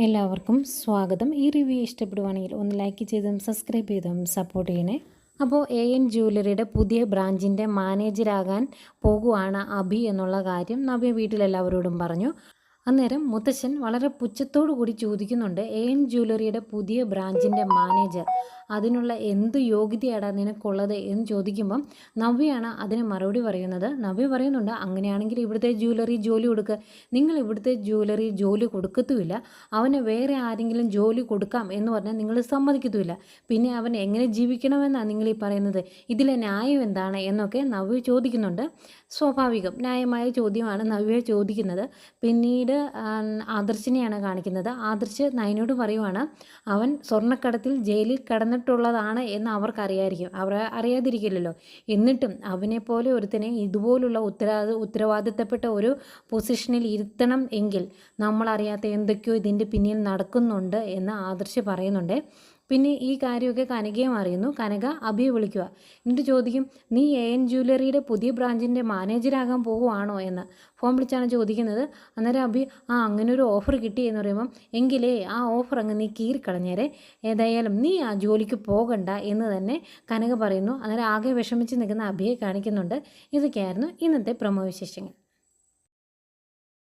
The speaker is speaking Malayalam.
എല്ലാവർക്കും സ്വാഗതം. ഈ റിവ്യൂ ഇഷ്ടപ്പെടുവാണെങ്കിൽ ഒന്ന് ലൈക്ക് ചെയ്തും സബ്സ്ക്രൈബ് ചെയ്തും സപ്പോർട്ട് ചെയ്യണേ. അപ്പോൾ AN ജ്വല്ലറിയുടെ പുതിയ ബ്രാഞ്ചിൻ്റെ മാനേജരാകാൻ പോകുവാണ് അഭി എന്നുള്ള കാര്യം നവ്യ വീട്ടിലെല്ലാവരോടും പറഞ്ഞു. അന്നേരം മുത്തശ്ശൻ വളരെ പുച്ഛത്തോടു കൂടി ചോദിക്കുന്നുണ്ട്, AN ജ്വല്ലറിയുടെ പുതിയ ബ്രാഞ്ചിൻ്റെ മാനേജർ, അതിനുള്ള എന്ത് യോഗ്യതയാടാ നിനക്കുള്ളത് എന്ന് ചോദിക്കുമ്പം നവ്യയാണ് അതിന് മറുപടി പറയുന്നത്. നവ്യ പറയുന്നുണ്ട്, അങ്ങനെയാണെങ്കിൽ ഇവിടുത്തെ ജ്വല്ലറി ജോലി കൊടുക്കുക. നിങ്ങൾ ഇവിടുത്തെ ജ്വല്ലറി ജോലി കൊടുക്കത്തുമില്ല. അവന് വേറെ ആരെങ്കിലും ജോലി കൊടുക്കാം എന്ന് പറഞ്ഞാൽ നിങ്ങൾ സമ്മതിക്കത്തുമില്ല. പിന്നെ അവൻ എങ്ങനെ ജീവിക്കണമെന്നാണ് നിങ്ങൾ ഈ പറയുന്നത്? ഇതിലെ ന്യായം എന്താണ് എന്നൊക്കെ നവ്യ ചോദിക്കുന്നുണ്ട്. സ്വാഭാവികം ന്യായമായ ചോദ്യമാണ് നവ്യ ചോദിക്കുന്നത്. പിന്നീട് ആദർശിനെയാണ് കാണിക്കുന്നത്. ആദർശ് നയനോട് പറയുവാണ്, അവൻ സ്വർണ്ണക്കടത്തിൽ ജയിലിൽ കിടന്നിട്ടുള്ളതാണ് എന്ന് അവർക്കറിയായിരിക്കും. അവർ അറിയാതിരിക്കില്ലല്ലോ. എന്നിട്ടും അവനെപ്പോലെ ഒരുത്തനെ ഇതുപോലുള്ള ഉത്തരവാദിത്തപ്പെട്ട ഒരു പൊസിഷനിൽ ഇരുത്തണം എങ്കിൽ നമ്മളറിയാത്ത എന്തൊക്കെയോ ഇതിൻ്റെ പിന്നിൽ നടക്കുന്നുണ്ട് എന്ന് ആദർശ് പറയുന്നുണ്ട്. പിന്നെ ഈ കാര്യമൊക്കെ കനകയും അറിയുന്നു. കനക അഭിയെ വിളിക്കുക. എന്നിട്ട് ചോദിക്കും, നീ AN ജ്വല്ലറിയുടെ പുതിയ ബ്രാഞ്ചിൻ്റെ മാനേജരാകാൻ പോവുകയാണോ എന്ന് ഫോൺ വിളിച്ചാണ് ചോദിക്കുന്നത്. അന്നേരം അഭി, അങ്ങനെ ഒരു ഓഫർ കിട്ടി എന്ന് പറയുമ്പം, എങ്കിലേ ആ ഓഫർ അങ്ങ് നീ കീറിക്കളഞ്ഞേരെ, ഏതായാലും നീ ആ ജോലിക്ക് പോകണ്ട എന്ന് തന്നെ കനക പറയുന്നു. അന്നേരം ആകെ വിഷമിച്ച് നിൽക്കുന്ന അഭിയെ കാണിക്കുന്നുണ്ട്. ഇതൊക്കെയായിരുന്നു ഇന്നത്തെ പ്രൊമോ വിശേഷങ്ങൾ.